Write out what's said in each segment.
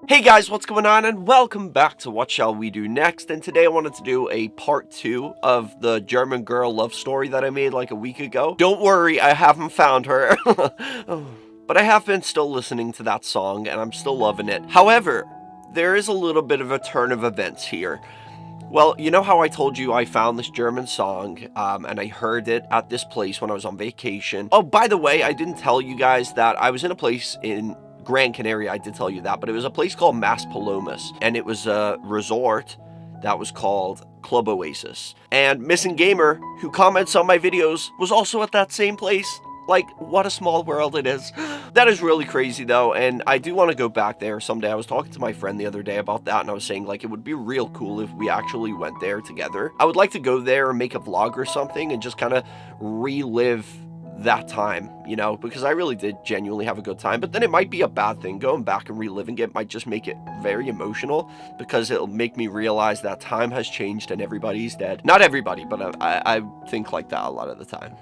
Hey guys, what's going on, and welcome back to What Shall We Do Next. And today I wanted to do a part 2 of the German girl love story that I made like a week ago. Don't worry, I haven't found her. But I have been still listening to that song, and I'm still loving it. However, there is a little bit of a turn of events here. Well, you know how I told you I found this German song, and I heard it at this place when I was on vacation. Oh, by the way, I didn't tell you guys that I was in a place in Gran Canaria. I did tell you that, but it was a place called Maspalomas, and it was a resort that was called Club Oasis. And Missing Gamer, who comments on my videos, was also at that same place. Like, what a small world it is. That is really crazy, though, and I do want to go back there someday. I was talking to my friend the other day about that, and I was saying, like, it would be real cool if we actually went there together. I would like to go there and make a vlog or something and just kind of relive that time, you know, because I really did genuinely have a good time. But then it might be a bad thing. Going back and reliving it might just make it very emotional, because it'll make me realize that time has changed and everybody's dead. Not everybody, but I think like that a lot of the time.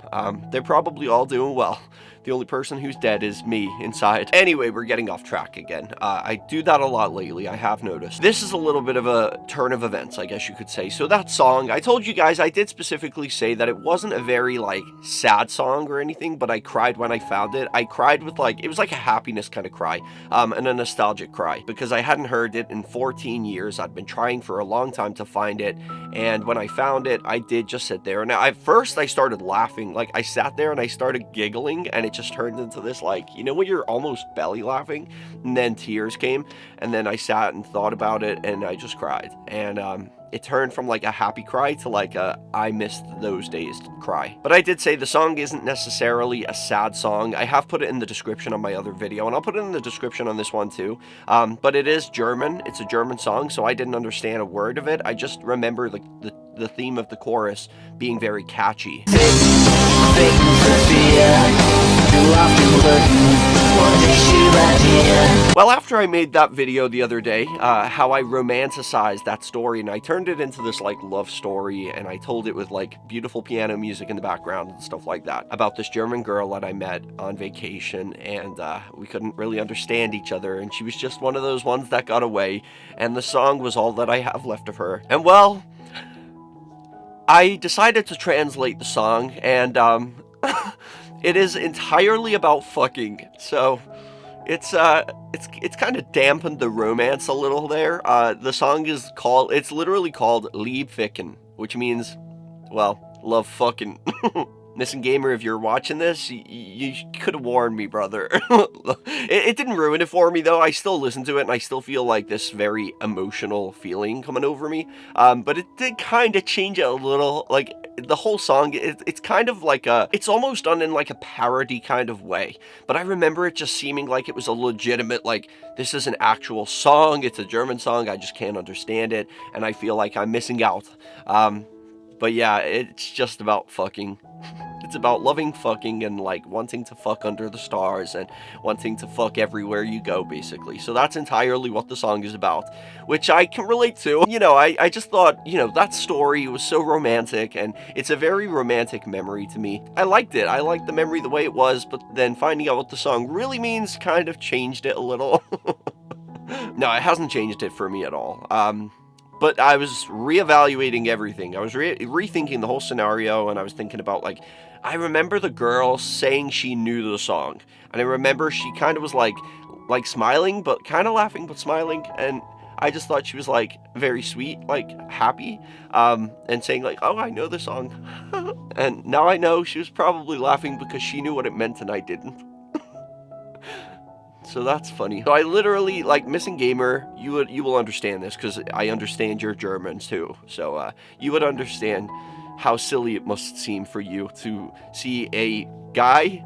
They're probably all doing well. The only person who's dead is me inside. Anyway, we're getting off track again. I do that a lot lately, I have noticed. This is a little bit of a turn of events, I guess you could say. So that song, I told you guys, I did specifically say that it wasn't a very, like, sad song or anything, but I cried when I found it. I cried with, like, it was like a happiness kind of cry, and a nostalgic cry, because I hadn't heard it in 14 years. I'd been trying for a long time to find it, and when I found it, I did just sit there. And at first, I started laughing. Like, I sat there and I started giggling, and it just turned into this, like, you know when you're almost belly laughing, and then tears came, and then I sat and thought about it, and I just cried. And it turned from like a happy cry to like a I missed those days cry. But I did say the song isn't necessarily a sad song. I have put it in the description on my other video, and I'll put it in the description on this one too. But it is German. It's a German song, so I didn't understand a word of it. I just remember the theme of the chorus being very catchy. Well, after I made that video the other day, how I romanticized that story, and I turned it into this, like, love story, and I told it with, like, beautiful piano music in the background and stuff like that, about this German girl that I met on vacation, and we couldn't really understand each other, and she was just one of those ones that got away, and the song was all that I have left of her. And, well, I decided to translate the song, and, it is entirely about fucking, so it's kind of dampened the romance a little there. The song is called, it's literally called Liebficken, which means, well, love fucking. Missing Gamer, if you're watching this, you could have warned me, brother. It didn't ruin it for me, though. I still listen to it, and I still feel like this very emotional feeling coming over me. But it did kind of change it a little. Like, the whole song, it's kind of like it's almost done in like a parody kind of way. But I remember it just seeming like it was a legitimate, like, this is an actual song. It's a German song. I just can't understand it, and I feel like I'm missing out. But yeah, it's just about fucking. It's about loving fucking and, like, wanting to fuck under the stars and wanting to fuck everywhere you go, basically. So that's entirely what the song is about, which I can relate to. You know, I just thought, you know, that story was so romantic, and it's a very romantic memory to me. I liked it. I liked the memory the way it was, but then finding out what the song really means kind of changed it a little. No, it hasn't changed it for me at all. But I was reevaluating everything. I was rethinking the whole scenario, and I was thinking about, like, I remember the girl saying she knew the song, and I remember she kind of was like smiling, but kind of laughing, but smiling, and I just thought she was, like, very sweet, like, happy, and saying, like, oh, I know the song. And now I know she was probably laughing because she knew what it meant and I didn't. So that's funny. So I literally, like, Missing Gamer, you will understand this, because I understand your German too. So you would understand how silly it must seem for you to see a guy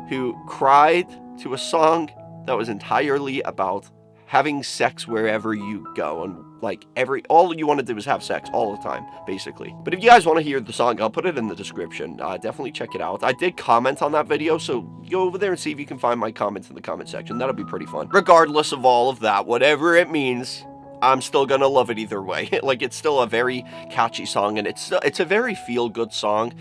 who cried to a song that was entirely about having sex wherever you go, and, like, all you want to do is have sex all the time, basically. But if you guys want to hear the song, I'll put it in the description. Definitely check it out. I did comment on that video, so go over there and see if you can find my comments in the comment section. That'll be pretty fun. Regardless of all of that, whatever it means, I'm still gonna love it either way. Like, it's still a very catchy song, and it's a very feel-good song.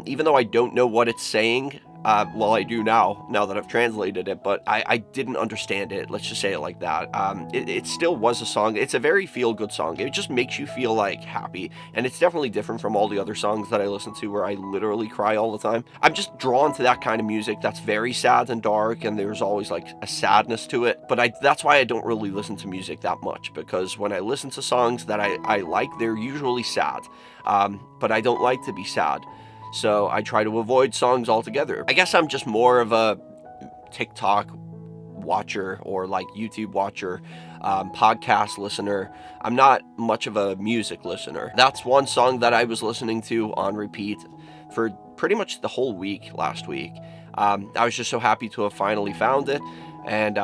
Even though I don't know what it's saying, Well, I do now that I've translated it, but I didn't understand it. Let's just say it like that. It still was a song. It's a very feel-good song. It just makes you feel like happy, and it's definitely different from all the other songs that I listen to where I literally cry all the time. I'm just drawn to that kind of music that's very sad and dark, and there's always like a sadness to it. But that's why I don't really listen to music that much, because when I listen to songs that I like, they're usually sad. But I don't like to be sad. So I try to avoid songs altogether. I guess I'm just more of a TikTok watcher or like YouTube watcher, podcast listener. I'm not much of a music listener. That's one song that I was listening to on repeat for pretty much the whole week last week. I was just so happy to have finally found it. And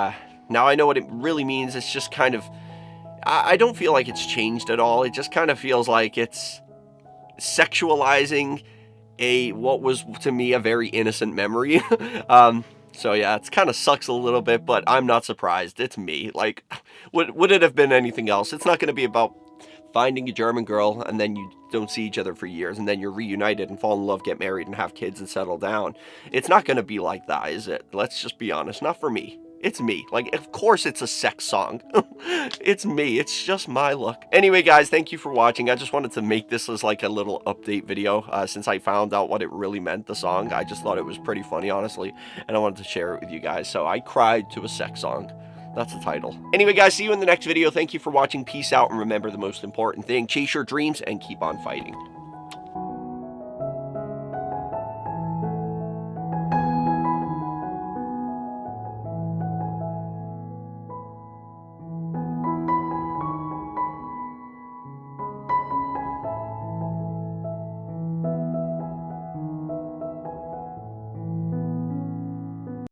now I know what it really means. It's just kind of, I don't feel like it's changed at all. It just kind of feels like it's sexualizing what was to me a very innocent memory. So yeah, it's kind of sucks a little bit, but I'm not surprised. It's me. Like, would it have been anything else? It's not going to be about finding a German girl and then you don't see each other for years and then you're reunited and fall in love, get married and have kids and settle down. It's not going to be like that, is it? Let's just be honest. Not for me. It's me. Like, of course it's a sex song. It's me. It's just my look. Anyway, guys, thank you for watching. I just wanted to make this as like a little update video since I found out what it really meant, the song. I just thought it was pretty funny, honestly, and I wanted to share it with you guys. So I cried to a sex song. That's the title. Anyway, guys, see you in the next video. Thank you for watching. Peace out, and remember the most important thing, chase your dreams and keep on fighting.